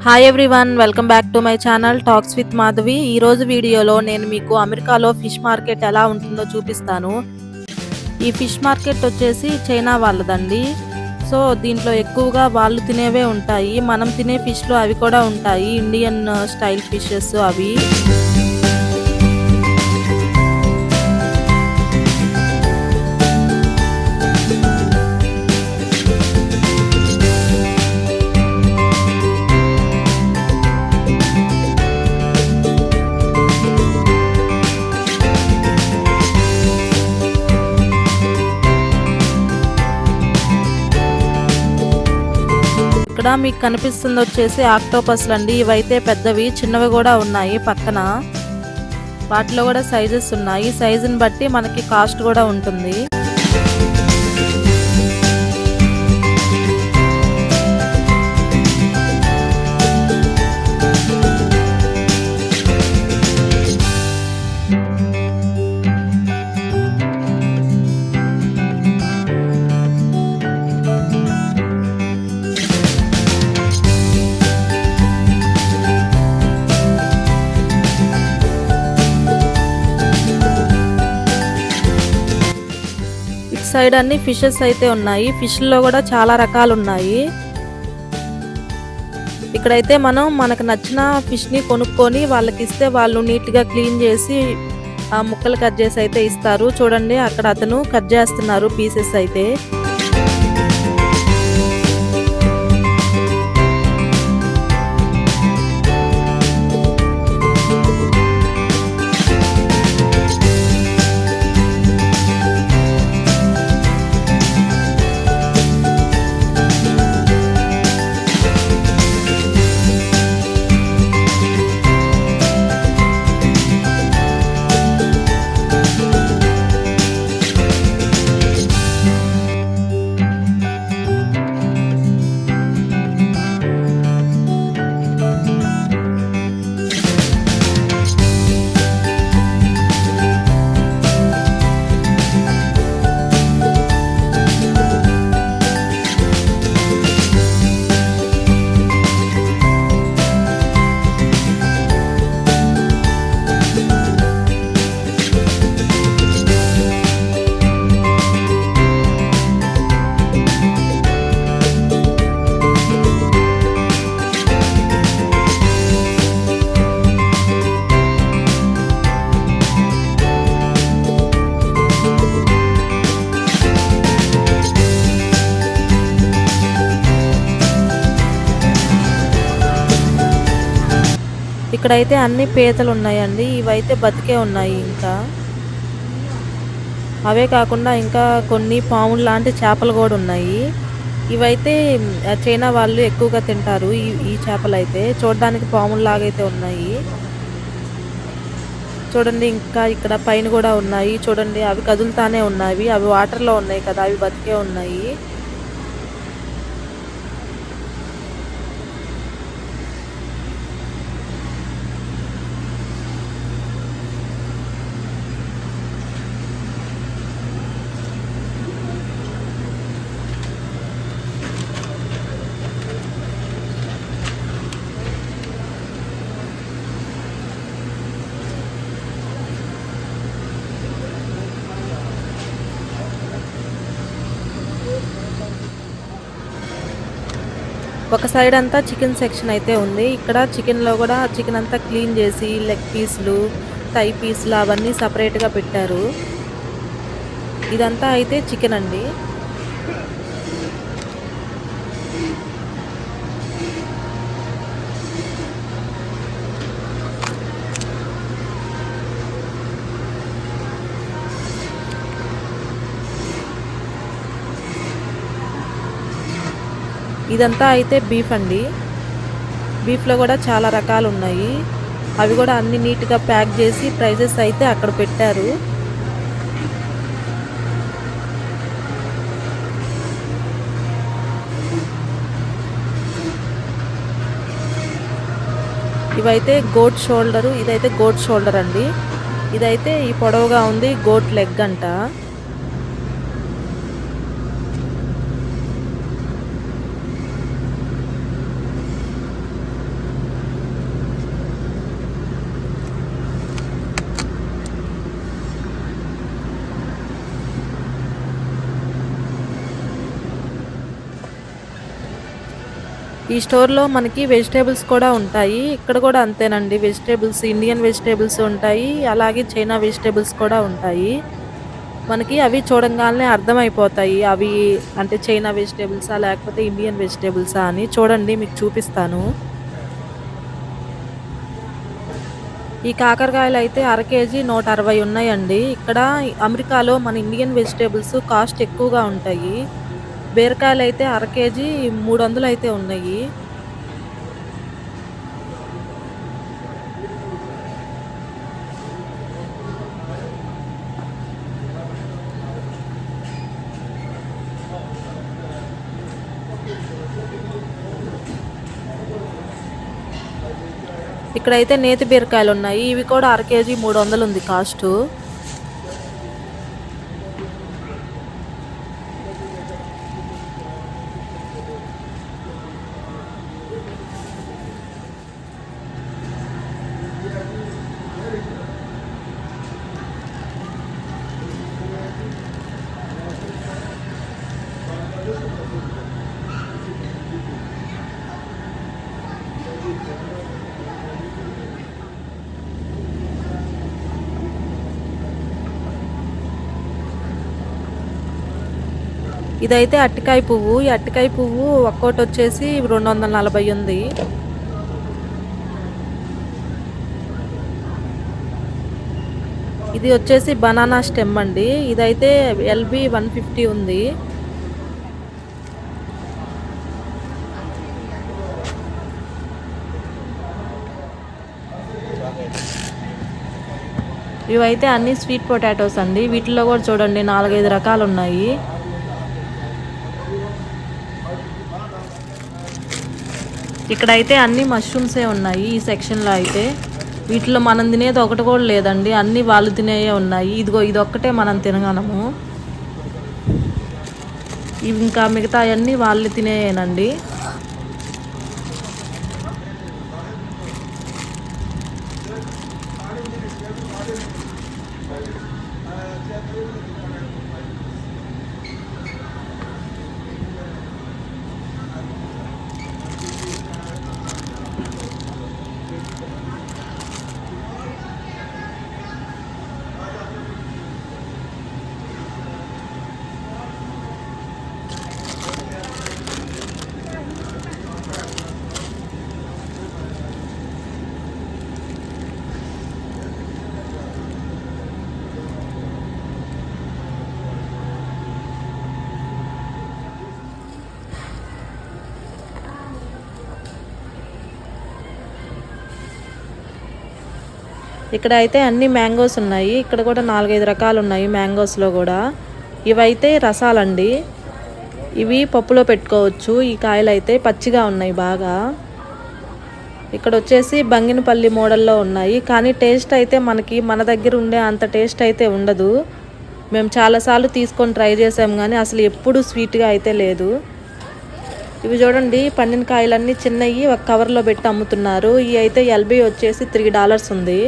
Hi everyone, welcome back to my channel talks with Madhavi. ఈ రోజు వీడియోలో నేను మీకు అమెరికాలో ఫిష్ మార్కెట్ ఎలా ఉంటుందో చూపిస్తాను. ఈ ఫిష్ మార్కెట్ వచ్చేసి చైనా వాళ్ళదండి. సో దీంట్లో ఎక్కువగా వాళ్ళు తినేవే ఉంటాయి. మనం తినే ఫిష్లు అవి కూడా ఉంటాయి, ఇండియన్ స్టైల్ ఫిషెస్ అవి. ఇక్కడ మీకు కనిపిస్తుంది వచ్చేసి ఆక్టోపస్లు అండి. ఇవైతే పెద్దవి, చిన్నవి కూడా ఉన్నాయి పక్కన. వాటిలో కూడా సైజెస్ ఉన్నాయి. సైజుని బట్టి మనకి కాస్ట్ కూడా ఉంటుంది. సైడ్ అన్ని ఫిషెస్ అయితే ఉన్నాయి. ఫిష్లో కూడా చాలా రకాలు ఉన్నాయి. ఇక్కడైతే మనం మనకు నచ్చిన ఫిష్ని కొనుక్కొని వాళ్ళకి ఇస్తే వాళ్ళు నీట్గా క్లీన్ చేసి ఆ ముక్కలు కట్ చేసి అయితే ఇస్తారు. చూడండి, అక్కడ అతను కట్ చేస్తున్నారు పీసెస్ అయితే. ఇక్కడైతే అన్ని పీతలు ఉన్నాయండి. ఇవైతే బతికే ఉన్నాయి. ఇంకా అవే కాకుండా ఇంకా కొన్ని పాములు లాంటి చేపలు కూడా ఉన్నాయి. ఇవైతే చైనా వాళ్ళు ఎక్కువగా తింటారు. ఈ చేపలు అయితే చూడడానికి పాములు లాగైతే ఉన్నాయి. చూడండి, ఇంకా ఇక్కడ పైన కూడా ఉన్నాయి. చూడండి, అవి కదులుతానే ఉన్నాయి. అవి వాటర్లో ఉన్నాయి కదా, అవి బతికే ఉన్నాయి. ఒక సైడ్ అంతా చికెన్ సెక్షన్ అయితే ఉంది. ఇక్కడ చికెన్లో కూడా చికెన్ అంతా క్లీన్ చేసి లెగ్ పీసులు, థై పీసులు అవన్నీ సపరేట్గా పెట్టారు. ఇదంతా అయితే చికెన్ అండి. ఇదంతా అయితే బీఫ్ అండి. బీఫ్లో కూడా చాలా రకాలు ఉన్నాయి. అవి కూడా అన్ని నీట్గా ప్యాక్ చేసి ప్రైజెస్ అయితే అక్కడ పెట్టారు. ఇవైతే గోట్ షోల్డరు. ఇదైతే గోట్ షోల్డర్ అండి. ఇదైతే ఈ పొడవుగా ఉంది, గోట్ లెగ్ అంట. ఈ స్టోర్‌లో మనకి వెజిటబుల్స్ కూడా ఉంటాయి. ఇక్కడ కూడా అంతేనండి. వెజిటబుల్స్ ఇండియన్ వెజిటబుల్స్ ఉంటాయి. అలాగే చైనా వెజిటబుల్స్ కూడా ఉంటాయి. మనకి అవి చూడంగానే అర్థమైపోతాయి. అవి అంటే చైనా వెజిటబుల్సా? లేకపోతే ఇండియన్ వెజిటబుల్సా అని. చూడండి మీకు చూపిస్తాను. ఈ కాకరకాయలైతే అర కేజీ 160 ఉన్నాయండి. ఇక్కడ అమెరికాలో మన ఇండియన్ వెజిటబుల్స్ కాస్ట్ ఎక్కువగా ఉంటాయి. బీరకాయలైతే అర కేజీ 300 అయితే ఉన్నాయి. ఇక్కడైతే నేతి బీరకాయలున్నాయి. ఇవి కూడా అర కేజీ 300 ఉంది కాస్టు. ఇదైతే అరటికాయ పువ్వు. ఈ అరటికాయ పువ్వు ఒక్కోటొచ్చేసి 240 ఉంది. ఇది వచ్చేసి బనానా స్టెమ్ అండి. ఇదైతే ఎల్బి 150 ఉంది. ఇవైతే అన్ని స్వీట్ పొటాటోస్ అండి. వీటిలో కూడా చూడండి 4-5 రకాలు ఉన్నాయి. ఇక్కడైతే అన్ని మష్రూమ్సే ఉన్నాయి ఈ సెక్షన్లో అయితే. వీటిలో మనం తినేది ఒకటి కూడా లేదండి. అన్ని వాళ్ళు తినేవే ఉన్నాయి. ఇదిగో ఇది ఒక్కటే మనం తినగలము. ఇవి ఇంకా మిగతా అన్నీ వాళ్ళు తినేయేనండి. ఇక్కడ అయితే అన్ని మ్యాంగోస్ ఉన్నాయి. ఇక్కడ కూడా 4-5 రకాలు ఉన్నాయి మ్యాంగోస్లో కూడా. ఇవైతే రసాలండి. ఇవి పప్పులో పెట్టుకోవచ్చు. ఈ కాయలు అయితే పచ్చిగా ఉన్నాయి బాగా. ఇక్కడ వచ్చేసి బంగినపల్లి మోడల్లో ఉన్నాయి. కానీ టేస్ట్ అయితే మనకి మన దగ్గర ఉండే అంత టేస్ట్ అయితే ఉండదు. మేము చాలాసార్లు తీసుకొని ట్రై చేసాం కానీ అసలు ఎప్పుడు స్వీట్గా అయితే లేదు. ఇవి చూడండి పండిన కాయలన్నీ చిన్నవి ఒక కవర్లో పెట్టి అమ్ముతున్నారు. ఇవి అయితే ఎల్బీ వచ్చేసి $3 ఉంది.